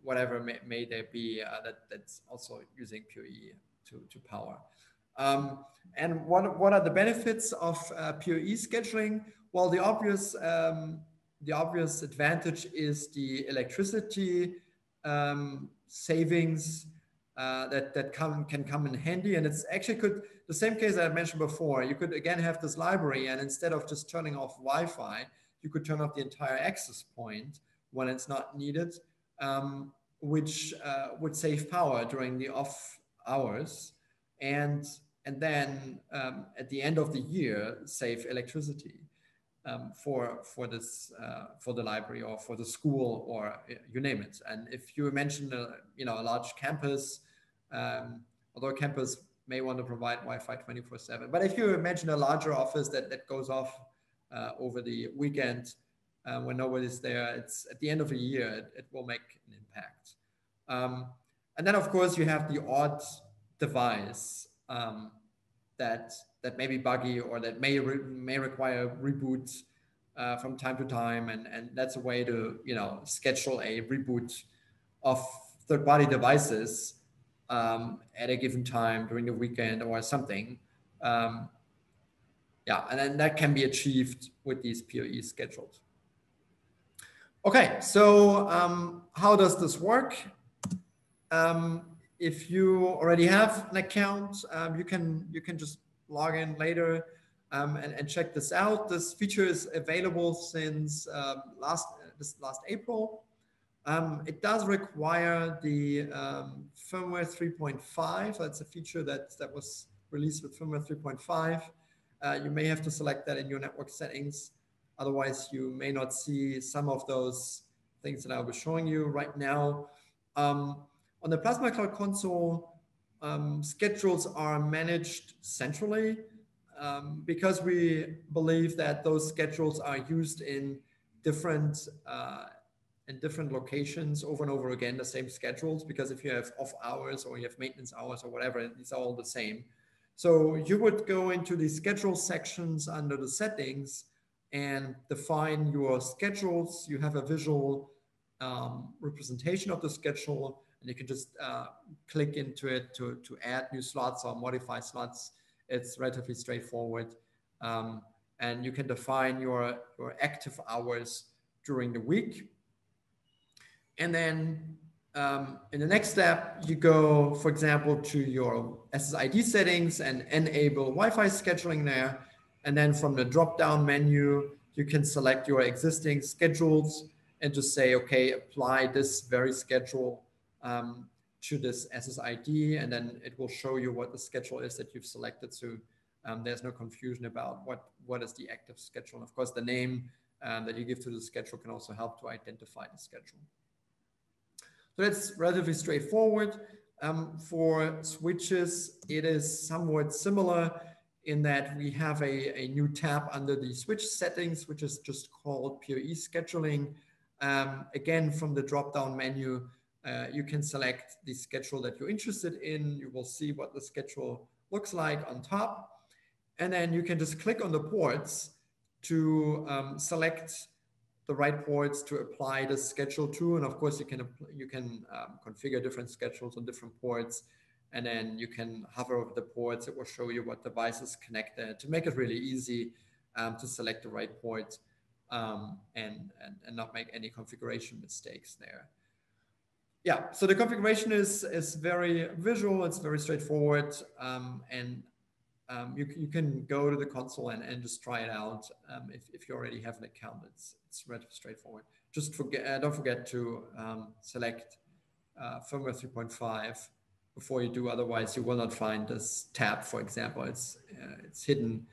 whatever may there be that's also using PoE to power. And what are the benefits of PoE scheduling? Well, the obvious advantage is the electricity savings that can come in handy. And it's actually the same case that I mentioned before. You could again have this library, and instead of just turning off Wi-Fi, you could turn off the entire access point when it's not needed, which would save power during the off hours, and then at the end of the year save electricity for the library or for the school, or you name it. And if you mention a large campus, although campus may want to provide Wi-Fi 24/7, but if you imagine a larger office that goes off over the weekend when nobody's there, it's at the end of a year, it will make an impact. And then of course you have the odd device that may be buggy, or that may require reboot from time to time, and that's a way to schedule a reboot of third-party devices at a given time during the weekend or something. Yeah, and then that can be achieved with these PoE scheduled. Okay, so how does this work? If you already have an account, you can just log in later and check this out. This feature is available since last April. It does require the firmware 3.5. That's a feature that was released with firmware 3.5. You may have to select that in your network settings. Otherwise, you may not see some of those things that I'll be showing you right now. On the Plasma Cloud console, schedules are managed centrally because we believe that those schedules are used in different locations over and over again, the same schedules, because if you have off hours or you have maintenance hours or whatever, these are all the same. So you would go into the schedule sections under the settings and define your schedules. You have a visual representation of the schedule, and you can just click into it to add new slots or modify slots. It's relatively straightforward. And you can define your active hours during the week. And then in the next step, you go, for example, to your SSID settings and enable Wi-Fi scheduling there. And then from the drop-down menu, you can select your existing schedules and just say, okay, apply this very schedule to this SSID, and then it will show you what the schedule is that you've selected. So there's no confusion about what is the active schedule. And of course, the name that you give to the schedule can also help to identify the schedule. So that's relatively straightforward. For switches, it is somewhat similar in that we have a new tab under the switch settings, which is just called PoE scheduling. Again, from the drop-down menu, you can select the schedule that you're interested in. You will see what the schedule looks like on top. And then you can just click on the ports to select the right ports to apply the schedule to. And of course, you can configure different schedules on different ports. And then you can hover over the ports. It will show you what device is connected to make it really easy to select the right port and not make any configuration mistakes there. Yeah, so the configuration is very visual. It's very straightforward. You can go to the console and just try it out. If you already have an account, it's relatively straightforward. Just don't forget to select firmware 3.5 before you do. Otherwise, you will not find this tab, for example. It's hidden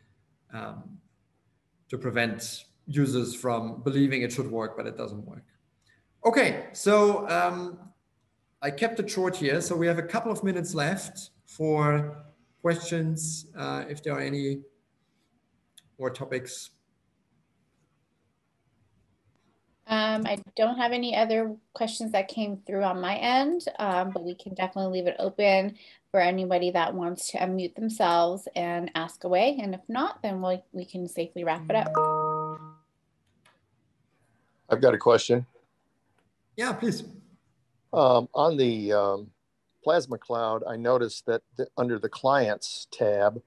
to prevent users from believing it should work, but it doesn't work. Okay, so I kept it short here. So we have a couple of minutes left for questions, if there are any more topics. I don't have any other questions that came through on my end, but we can definitely leave it open for anybody that wants to unmute themselves and ask away. And if not, then we can safely wrap it up. I've got a question. Yeah, please. On the Plasma Cloud, I noticed that under the Clients tab,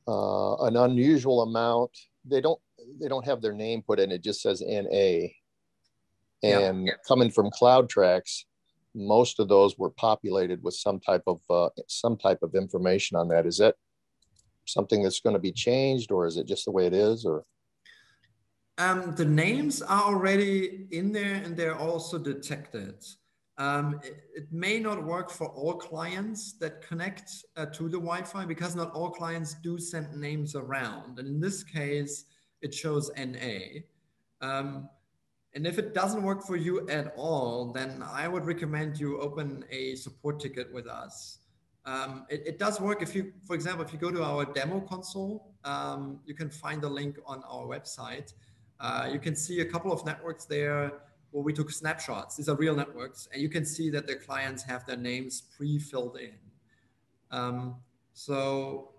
an unusual amount, they don't have their name put in, it just says NA. And coming from CloudTrax, most of those were populated with some type of information on that. Is that something that's going to be changed, or is it just the way it is? Or the names are already in there and they're also detected. It may not work for all clients that connect to the Wi-Fi, because not all clients do send names around. And in this case, it shows NA. And if it doesn't work for you at all, then I would recommend you open a support ticket with us. It does work if you, for example, if you go to our demo console, you can find the link on our website. You can see a couple of networks there where we took snapshots. These are real networks, and you can see that the clients have their names pre-filled in. So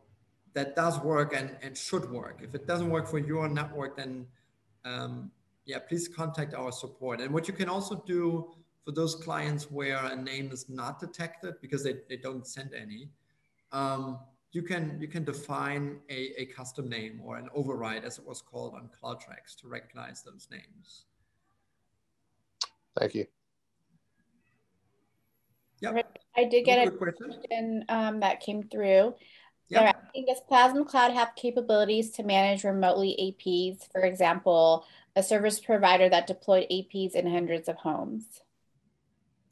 that does work and should work. If it doesn't work for your network, then yeah, please contact our support. And what you can also do for those clients where a name is not detected because they don't send any, you can define a custom name or an override, as it was called on CloudTrax, to recognize those names. Thank you. Yeah, I did get a question that came through. Yeah. They're asking, does Plasma Cloud have capabilities to manage remotely APs? For example, a service provider that deployed APs in hundreds of homes.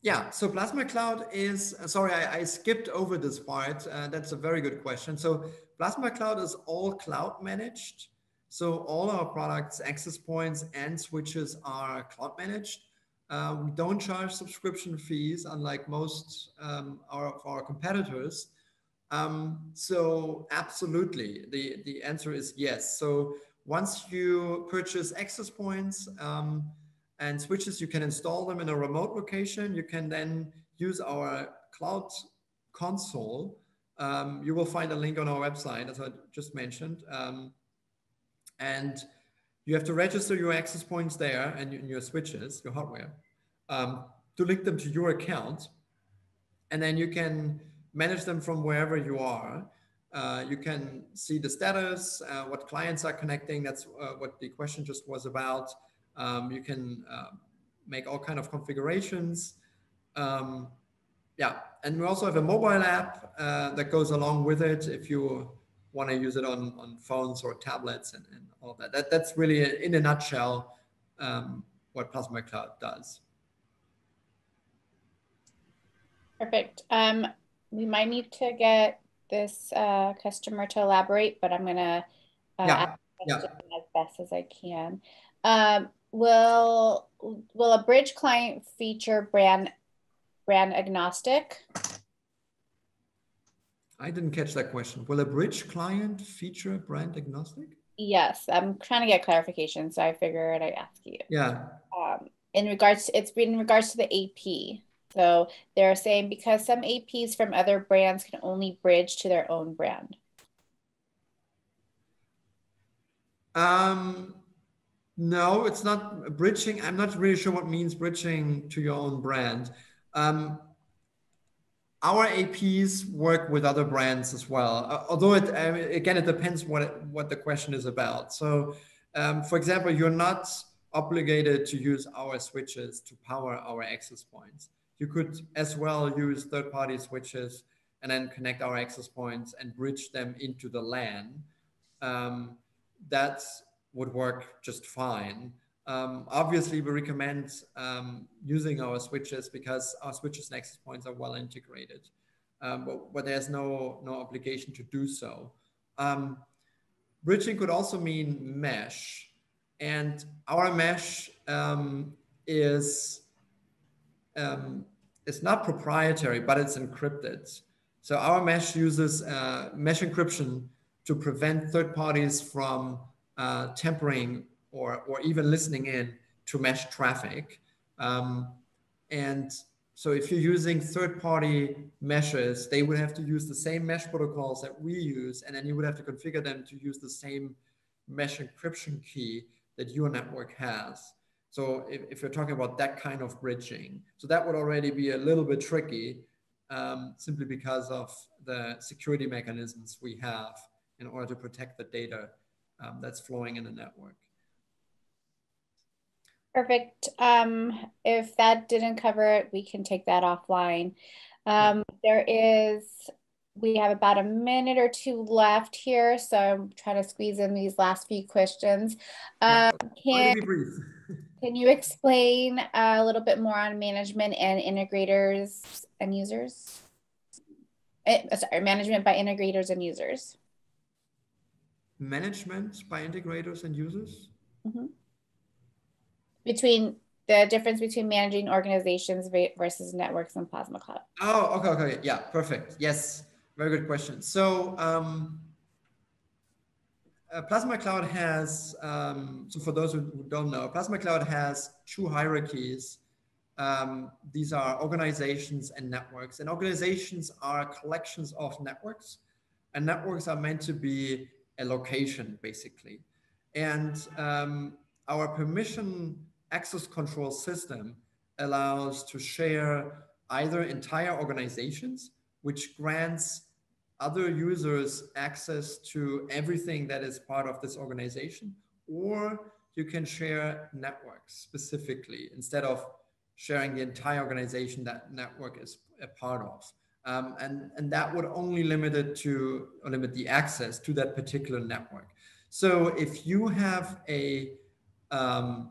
Yeah, so Plasma Cloud is, sorry, I skipped over this part. That's a very good question. So Plasma Cloud is all cloud managed. So all our products, access points and switches are cloud managed. We don't charge subscription fees, unlike most of our competitors. So absolutely, the answer is yes. So once you purchase access points, and switches, you can install them in a remote location. You can then use our cloud console. You will find a link on our website, as I just mentioned. And you have to register your access points there and your switches, your hardware, to link them to your account. And then you can manage them from wherever you are. You can see the status, what clients are connecting. That's what the question just was about. You can make all kind of configurations. Yeah, and we also have a mobile app that goes along with it if you want to use it on phones or tablets and all that. That's really, in a nutshell, what Plasma Cloud does. Perfect. We might need to get this customer to elaborate, but I'm gonna ask as best as I can. Will a bridge client feature brand agnostic? I didn't catch that question. Will a bridge client feature brand agnostic? Yes, I'm trying to get clarification, so I figured I'd ask you. Yeah. In regards to the AP. So they're saying because some APs from other brands can only bridge to their own brand. No, it's not bridging. I'm not really sure what means bridging to your own brand. Our APs work with other brands as well, although again, it depends what the question is about. So, for example, you're not obligated to use our switches to power our access points. You could as well use third-party switches and then connect our access points and bridge them into the LAN. That would work just fine. Obviously, we recommend using our switches because our switches and access points are well integrated, but there's no obligation to do so. Bridging could also mean mesh, and our mesh is it's not proprietary, but it's encrypted. So our mesh uses mesh encryption to prevent third parties from tampering or even listening in to mesh traffic. And so if you're using third-party meshes, they would have to use the same mesh protocols that we use, and then you would have to configure them to use the same mesh encryption key that your network has. So if you're talking about that kind of bridging, so that would already be a little bit tricky, simply because of the security mechanisms we have in order to protect the data that's flowing in the network. Perfect. If that didn't cover it, we can take that offline. We have about a minute or two left here, so I'm trying to squeeze in these last few questions. Try to be brief. Can you explain a little bit more on management and integrators and users? Sorry, management by integrators and users. Management by integrators and users? Mm-hmm. Between the difference between managing organizations versus networks and Plasma Cloud. Oh, okay. Yeah, perfect. Yes, very good question. So Plasma Cloud has, so for those who don't know, Plasma Cloud has two hierarchies. These are organizations and networks. And organizations are collections of networks. And networks are meant to be a location, basically. And our permission access control system allows to share either entire organizations, which grants other users access to everything that is part of this organization, or you can share networks specifically instead of sharing the entire organization that network is a part of. And that would only limit it to, or limit the access to that particular network. So if you have um,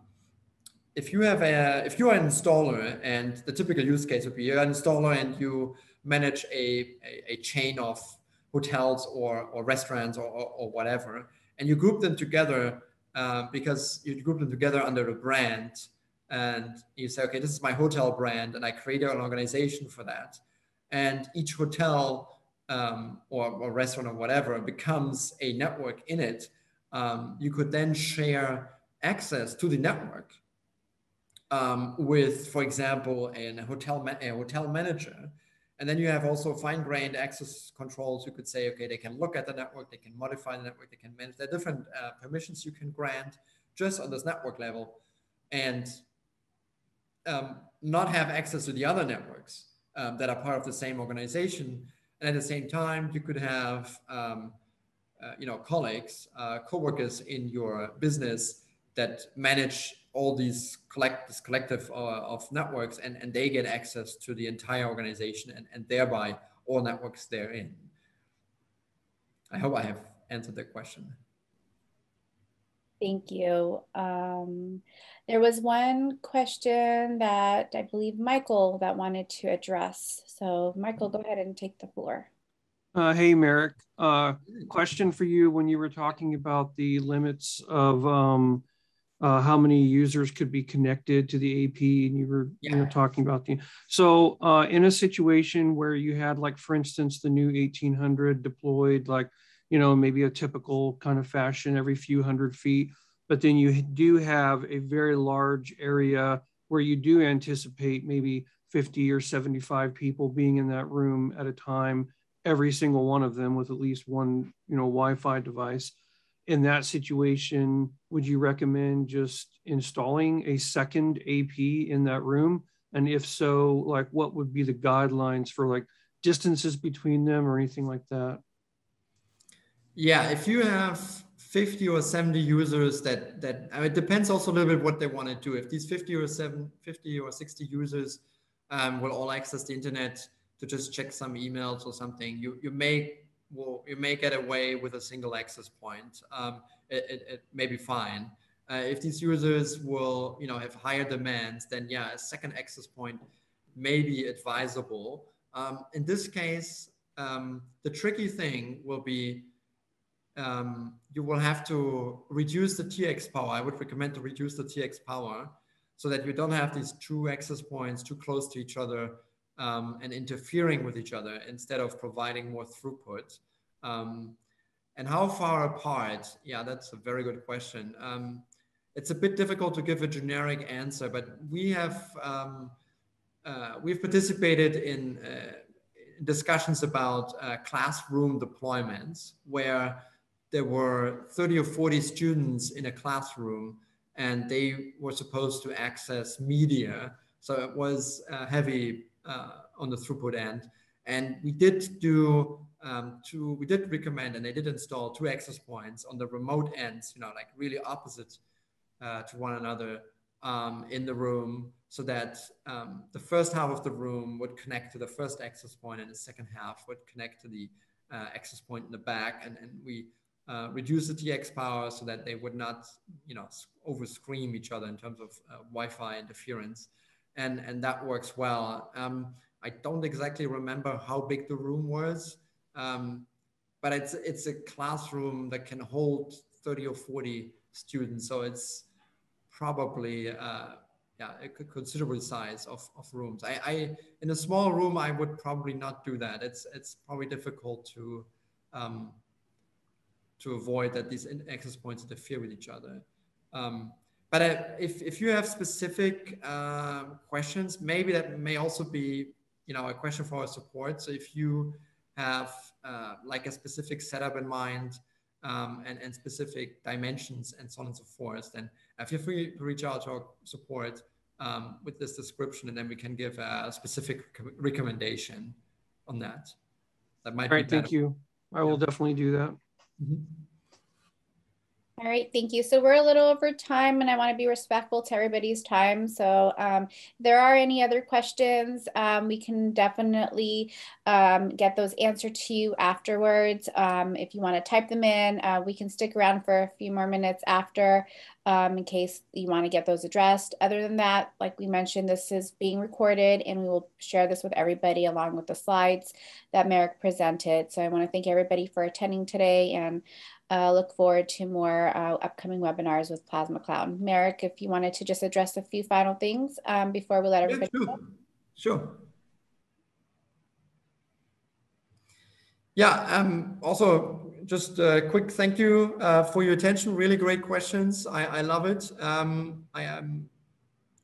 if you are an installer, and the typical use case would be you're an installer and you manage a chain of hotels or restaurants or whatever, and you group them together because you group them together under a brand, and you say, okay, this is my hotel brand, and I create an organization for that, and each hotel or restaurant or whatever becomes a network in it. You could then share access to the network with, for example, a hotel manager. And then you have also fine-grained access controls. You could say, okay, they can look at the network, they can modify the network, they can manage. There are different permissions you can grant just on this network level, and not have access to the other networks that are part of the same organization. And at the same time, you could have colleagues, co-workers in your business that manage all this collective of networks, and they get access to the entire organization and thereby all networks therein. I hope I have answered that question. Thank you. There was one question that I believe Michael that wanted to address. So Michael, go ahead and take the floor. Hey, Merrick. Question for you. When you were talking about the limits of how many users could be connected to the AP, and you were talking about so in a situation where you had, like, for instance, the new 1800 deployed, like, maybe a typical kind of fashion every few hundred feet, but then you do have a very large area where you do anticipate maybe 50 or 75 people being in that room at a time, every single one of them with at least one, Wi-Fi device. In that situation, would you recommend just installing a second AP in that room? And if so, like, what would be the guidelines for, like, distances between them or anything like that? Yeah, if you have 50 or 70 users that I mean, it depends also a little bit what they want to do. If these 50 or 60 users will all access the internet to just check some emails or something, you may get away with a single access point. It may be fine. If these users will have higher demands, then a second access point may be advisable. In this case, the tricky thing will be you will have to reduce the TX power. I would recommend to reduce the TX power so that you don't have these two access points too close to each other and interfering with each other instead of providing more throughput. And how far apart? Yeah, that's a very good question. It's a bit difficult to give a generic answer, but we've participated in discussions about classroom deployments where there were 30 or 40 students in a classroom and they were supposed to access media. So it was heavy on the throughput end. And we did recommend, and they did install 2 access points on the remote ends, like really opposite to one another in the room, so that the first half of the room would connect to the first access point and the second half would connect to the access point in the back. And we reduce the TX power so that they would not, over scream each other in terms of Wi-Fi interference. And that works well. I don't exactly remember how big the room was, but it's a classroom that can hold 30 or 40 students. So it's probably a considerable size of rooms. I in a small room, I would probably not do that. It's probably difficult to avoid that these access points interfere with each other. But if you have specific questions, maybe that may also be a question for our support. So if you have like a specific setup in mind and specific dimensions and so on and so forth, then feel free to reach out to our support with this description, and then we can give a specific recommendation on that. That might All be right, better. thank you. I will definitely do that. Mm-hmm. All right, thank you. So we're a little over time and I want to be respectful to everybody's time. So if there are any other questions, we can definitely get those answered to you afterwards. If you want to type them in, we can stick around for a few more minutes after in case you want to get those addressed. Other than that, like we mentioned, this is being recorded and we will share this with everybody along with the slides that Merrick presented. So I want to thank everybody for attending today and look forward to more upcoming webinars with Plasma Cloud. Merrick, if you wanted to just address a few final things before we let everybody know. Sure. Yeah, also just a quick thank you for your attention. Really great questions. I love it.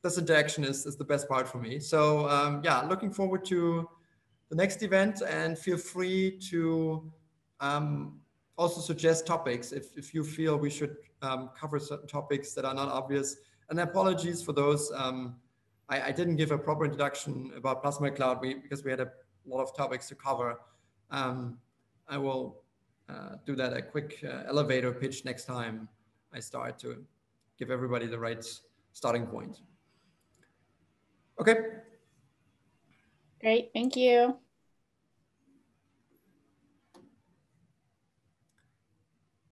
This interaction is the best part for me. So yeah, looking forward to the next event, and feel free to also suggest topics if you feel we should cover certain topics that are not obvious. And apologies for those. I didn't give a proper introduction about Plasma Cloud because we had a lot of topics to cover. I will do that a quick elevator pitch next time I start to give everybody the right starting point. Okay. Great, thank you.